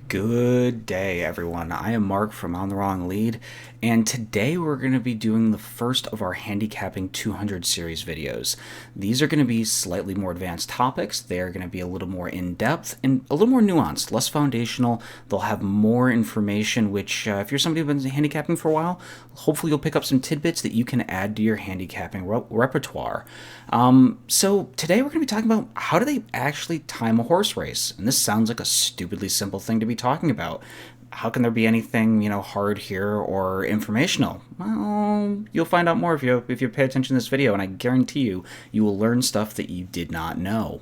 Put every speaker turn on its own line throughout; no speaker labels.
Good day, everyone. I am Mark from On the Wrong Lead, and today we're going to be doing the first of our Handicapping 200 series videos. These are going to be slightly more advanced topics. They're going to be a little more in-depth and a little more nuanced, less foundational. They'll have more information, which, if you're somebody who's been handicapping for a while, hopefully you'll pick up some tidbits that you can add to your handicapping repertoire. So today we're going to be talking about how do they actually time a horse race. And this sounds like a stupidly simple thing to be talking about. How can there be anything, hard here or informational? Well, you'll find out more if you pay attention to this video, and I guarantee you will learn stuff that you did not know.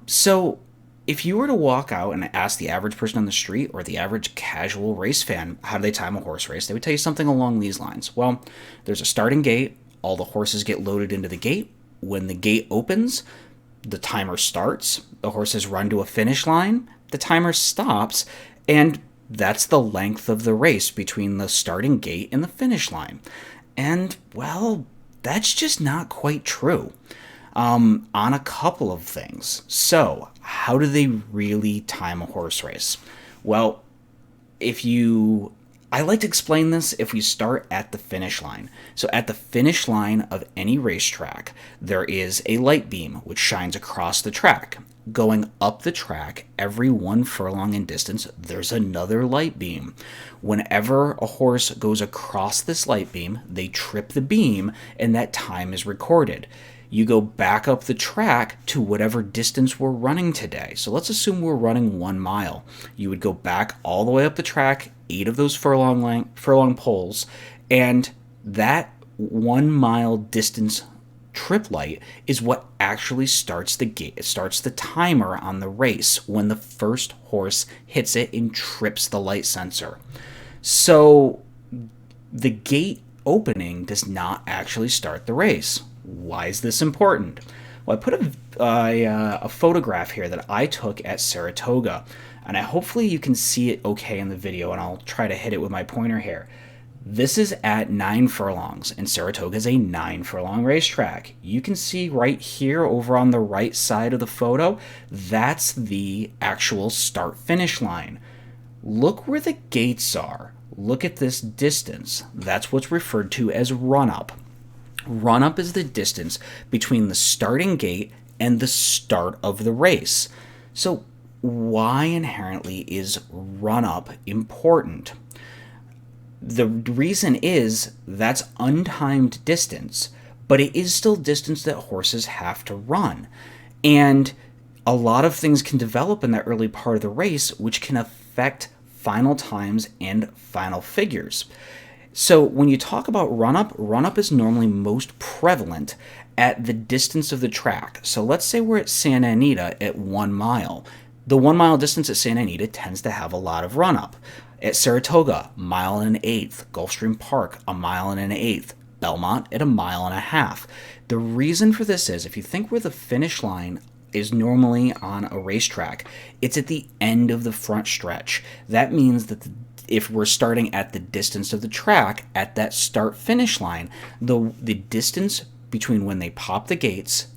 So if you were to walk out and ask the average person on the street or the average casual race fan how do they time a horse race, they would tell you something along these lines. Well, there's a starting gate, all the horses get loaded into the gate. When the gate opens, the timer starts, the horses run to a finish line, the timer stops, and that's the length of the race between the starting gate and the finish line. And, well, that's just not quite true on a couple of things. So, how do they really time a horse race? Well, I like to explain this if we start at the finish line. So at the finish line of any racetrack, there is a light beam which shines across the track. Going up the track, every 1 furlong in distance, there's another light beam. Whenever a horse goes across this light beam, they trip the beam, and that time is recorded. You go back up the track to whatever distance we're running today. So let's assume we're running 1 mile. You would go back all the way up the track, 8 of those furlong poles, and that 1 mile distance trip light is what actually starts the gate. It starts the timer on the race when the first horse hits it and trips the light sensor. So the gate opening does not actually start the race. Why is this important? Well, I put a photograph here that I took at Saratoga, and hopefully you can see it okay in the video, and I'll try to hit it with my pointer here. This is at 9 furlongs, and Saratoga is a 9 furlong racetrack. You can see right here over on the right side of the photo, that's the actual start-finish line. Look where the gates are. Look at this distance. That's what's referred to as run-up. Run-up is the distance between the starting gate and the start of the race. So why inherently is run-up important? The reason is that's untimed distance, but it is still distance that horses have to run. And a lot of things can develop in that early part of the race, which can affect final times and final figures. So when you talk about run-up is normally most prevalent at the distance of the track. So let's say we're at Santa Anita at 1 mile. The 1 mile distance at Santa Anita tends to have a lot of run-up. At Saratoga, 1.125 miles. Gulfstream Park, 1.125 miles. Belmont at 1.5 miles. The reason for this is, if you think where the finish line is normally on a racetrack, it's at the end of the front stretch. That means that if we're starting at the distance of the track, at that start-finish line, the distance between when they pop the gates,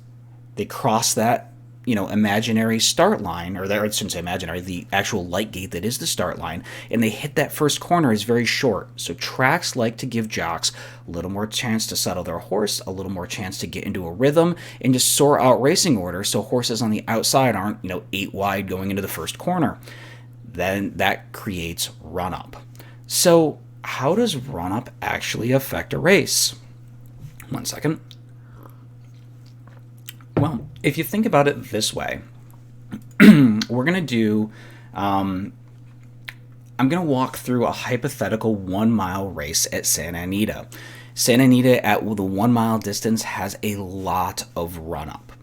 they cross that imaginary start line, or I shouldn't say imaginary, the actual light gate that is the start line, and they hit that first corner is very short. So tracks like to give jocks a little more chance to settle their horse, a little more chance to get into a rhythm, and just sort out racing order so horses on the outside aren't 8 wide going into the first corner. Then that creates run-up. So how does run-up actually affect a race? 1 second. Well, if you think about it this way, we're going to do, I'm going to walk through a hypothetical 1 mile race at Santa Anita. Santa Anita at the 1 mile distance has a lot of run-up.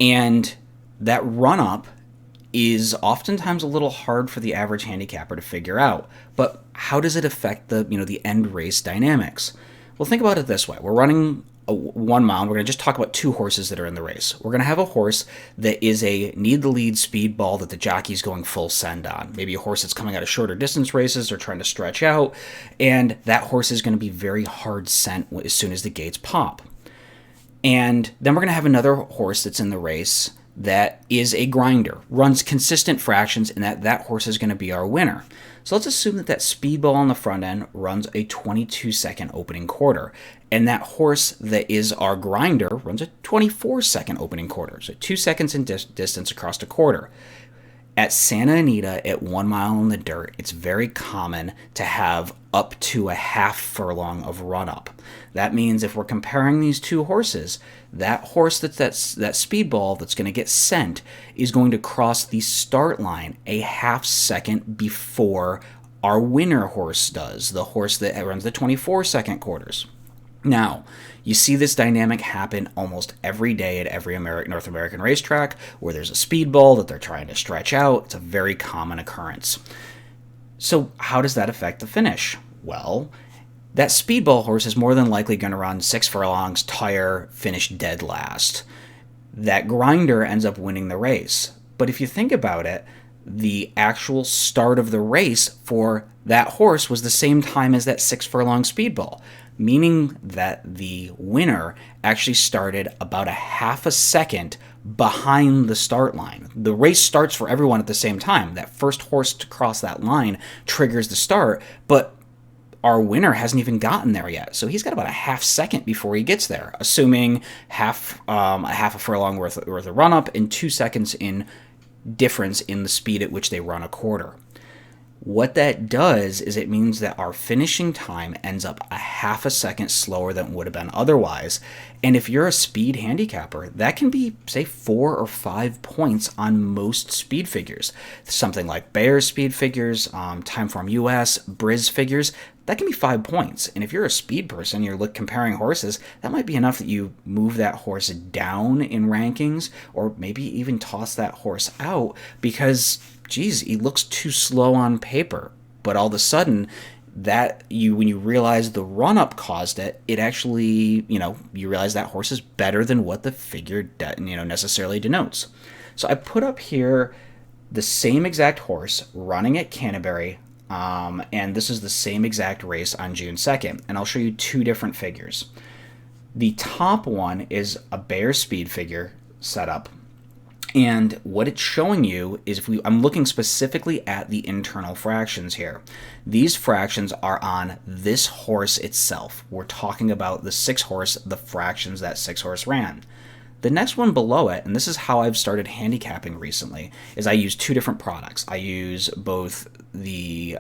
And that run-up is oftentimes a little hard for the average handicapper to figure out. But how does it affect the end race dynamics? Well, think about it this way. We're running a 1 mile. We're going to just talk about 2 horses that are in the race. We're going to have a horse that is a need-the-lead speed ball that the jockey's going full send on. Maybe a horse that's coming out of shorter distance races or trying to stretch out, and that horse is going to be very hard sent as soon as the gates pop. And then we're going to have another horse that's in the race that is a grinder, runs consistent fractions, and that horse is going to be our winner. So let's assume that speedball on the front end runs a 22-second opening quarter, and that horse that is our grinder runs a 24-second opening quarter, so 2 seconds in distance across a quarter. At Santa Anita, at 1 mile in the dirt, it's very common to have up to a half furlong of run-up. That means if we're comparing these two horses, that horse that speedball that's going to get sent is going to cross the start line a half second before our winner horse does, the horse that runs the 24-second quarters. Now, you see this dynamic happen almost every day at every North American racetrack where there's a speedball that they're trying to stretch out. It's a very common occurrence. So how does that affect the finish? Well, that speedball horse is more than likely going to run 6 furlongs, tire, finish dead last. That grinder ends up winning the race. But if you think about it, the actual start of the race for that horse was the same time as that 6 furlong speedball, meaning that the winner actually started about a half a second behind the start line. The race starts for everyone at the same time. That first horse to cross that line triggers the start, but our winner hasn't even gotten there yet. So he's got about a half second before he gets there, assuming a half a furlong worth of run-up and 2 seconds in difference in the speed at which they run a quarter. What that does is it means that our finishing time ends up a half a second slower than it would have been otherwise. And if you're a speed handicapper, that can be, say, 4 or 5 points on most speed figures. Something like Bayer's speed figures, Timeform US, Briz figures, that can be 5 points. And if you're a speed person, you're comparing horses, that might be enough that you move that horse down in rankings, or maybe even toss that horse out because, geez, he looks too slow on paper. But all of a sudden, when you realize the run-up caused it, it actually, you realize that horse is better than what the figure necessarily denotes. So I put up here the same exact horse running at Canterbury, and this is the same exact race on June 2nd, and I'll show you 2 different figures. The top one is a Bear speed figure setup, and what it's showing you is I'm looking specifically at the internal fractions here. These fractions are on this horse itself. We're talking about the 6 horse, the fractions that 6 horse ran. The next one below it, and this is how I've started handicapping recently, is I use 2 different products. I use both the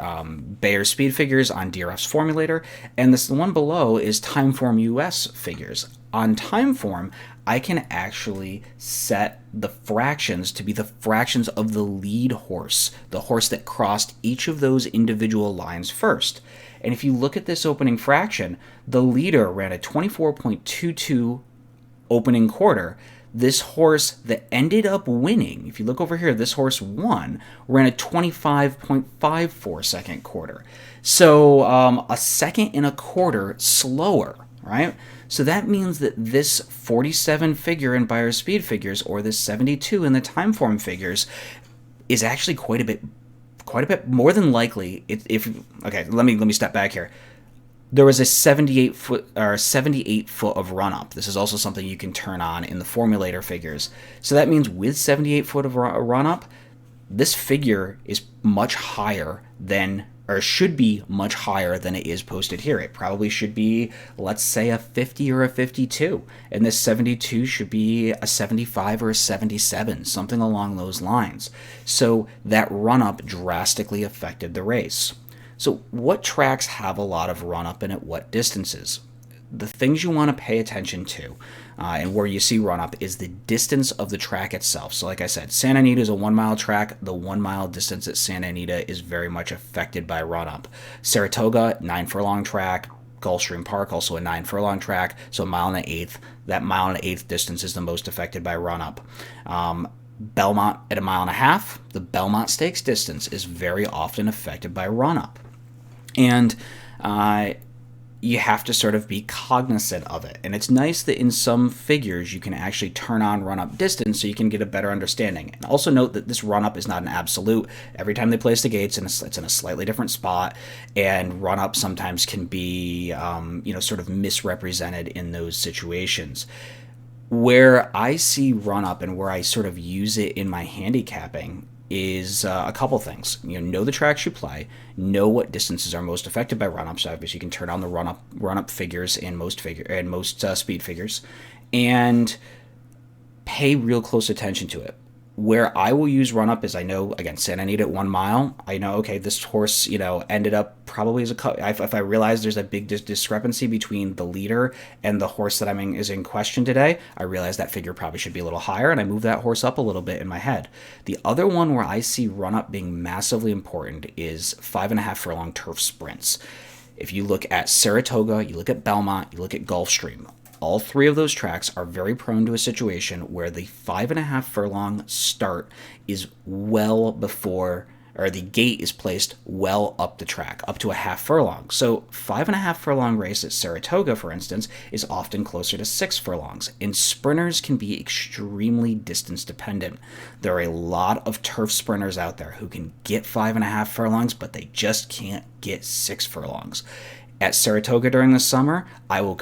Bayer speed figures on DRF's formulator, and the one below is Timeform US figures. On Timeform, I can actually set the fractions to be the fractions of the lead horse, the horse that crossed each of those individual lines first. And if you look at this opening fraction, the leader ran a 24.22 opening quarter. This horse that ended up winning, if you look over here, this horse won, ran a 25.54 second quarter. So a second and a quarter slower, right? So that means that this 47 figure in Beyer speed figures, or this 72 in the Timeform figures, is actually quite a bit more than likely. Okay, let me step back here. There was a 78 foot of run up. This is also something you can turn on in the formulator figures. So that means with 78 foot of run up, this figure is much higher than, or should be much higher than it is posted here. It probably should be, let's say, a 50 or a 52, and this 72 should be a 75 or a 77, something along those lines. So that run up drastically affected the race. So what tracks have a lot of run-up and at what distances? The things you want to pay attention to and where you see run-up is the distance of the track itself. So like I said, Santa Anita is a 1 mile track. The 1 mile distance at Santa Anita is very much affected by run-up. Saratoga, 9 furlong track. Gulfstream Park, also a 9 furlong track, so a mile and an eighth. That mile and an eighth distance is the most affected by run-up. Belmont at a mile and a half, the Belmont Stakes distance is very often affected by run-up. And you have to sort of be cognizant of it. And it's nice that in some figures you can actually turn on run-up distance so you can get a better understanding. And also note that this run-up is not an absolute. Every time they place the gates, it's in a slightly different spot, and run-up sometimes can be sort of misrepresented in those situations. Where I see run up and where I sort of use it in my handicapping is a couple things. Know the tracks you play, know what distances are most affected by run ups. Obviously, you can turn on the run up figures in most speed figures, and pay real close attention to it. Where I will use run up is, I know, again, Santa Anita at 1 mile. I know, okay, this horse, ended up probably as a if I realize there's a big discrepancy between the leader and the horse that is in question today, I realize that figure probably should be a little higher, and I move that horse up a little bit in my head. The other one where I see run up being massively important is 5.5 furlong turf sprints. If you look at Saratoga, you look at Belmont, you look at Gulfstream, all three of those tracks are very prone to a situation where the 5.5 furlong start is well before, or the gate is placed well up the track, up to a half furlong. So 5.5 furlong race at Saratoga, for instance, is often closer to 6 furlongs. And sprinters can be extremely distance dependent. There are a lot of turf sprinters out there who can get 5.5 furlongs, but they just can't get 6 furlongs. At Saratoga during the summer, I will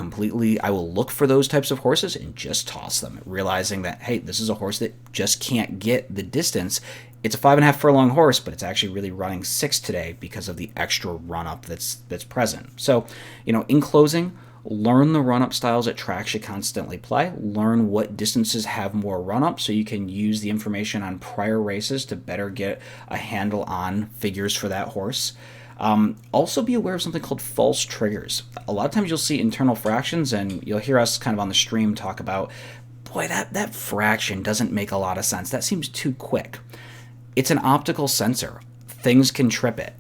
look for those types of horses and just toss them, realizing that, hey, this is a horse that just can't get the distance. It's a 5.5 furlong horse, but it's actually really running 6 today because of the extra run-up that's present. So, in closing, learn the run-up styles at tracks you constantly play. Learn what distances have more run-up so you can use the information on prior races to better get a handle on figures for that horse. Also be aware of something called false triggers. A lot of times you'll see internal fractions, and you'll hear us kind of on the stream talk about, boy, that fraction doesn't make a lot of sense. That seems too quick. It's an optical sensor. Things can trip it.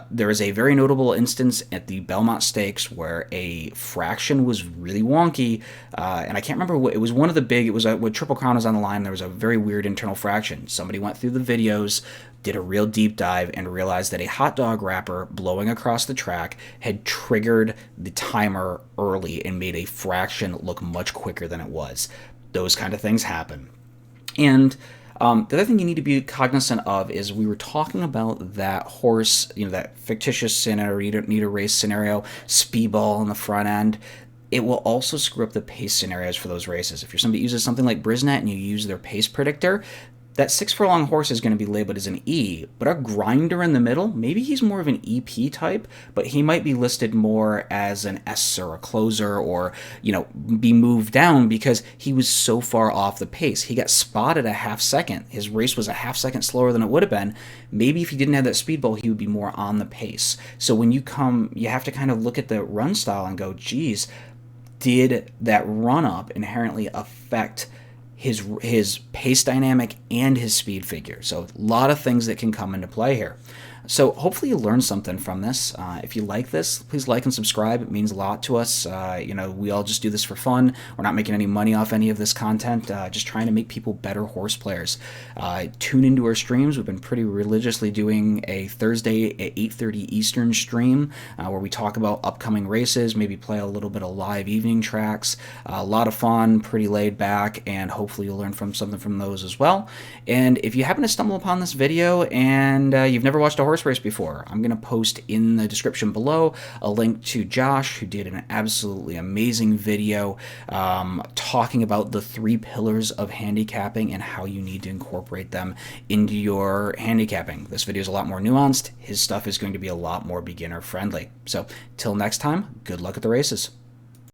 There is a very notable instance at the Belmont Stakes where a fraction was really wonky, and I can't remember what it was. One of the big, it was when Triple Crown was on the line. There was a very weird internal fraction. Somebody went through the videos, did a real deep dive, and realized that a hot dog wrapper blowing across the track had triggered the timer early and made a fraction look much quicker than it was. Those kind of things happen. And the other thing you need to be cognizant of is, we were talking about that horse, that fictitious Santa Anita race scenario, speedball on the front end. It will also screw up the pace scenarios for those races. If you're somebody who uses something like Brisnet and you use their pace predictor, that 6 furlong horse is going to be labeled as an E, but a grinder in the middle, maybe he's more of an EP type, but he might be listed more as an S or a closer, or, be moved down because he was so far off the pace. He got spotted a half second. His race was a half second slower than it would have been. Maybe if he didn't have that speedball, he would be more on the pace. So when you have to kind of look at the run style and go, geez, did that run up inherently affect his pace dynamic and his speed figure? So a lot of things that can come into play here. So hopefully you learned something from this. If you like this, please like and subscribe. It means a lot to us. We all just do this for fun. We're not making any money off any of this content, just trying to make people better horse players. Tune into our streams. We've been pretty religiously doing a Thursday at 8:30 Eastern stream where we talk about upcoming races, maybe play a little bit of live evening tracks. A lot of fun, pretty laid back, and hopefully you'll learn something from those as well. And if you happen to stumble upon this video and you've never watched a horse race before, I'm going to post in the description below a link to Josh, who did an absolutely amazing video talking about the 3 pillars of handicapping and how you need to incorporate them into your handicapping. This video is a lot more nuanced. His stuff is going to be a lot more beginner friendly. So till next time, good luck at the races.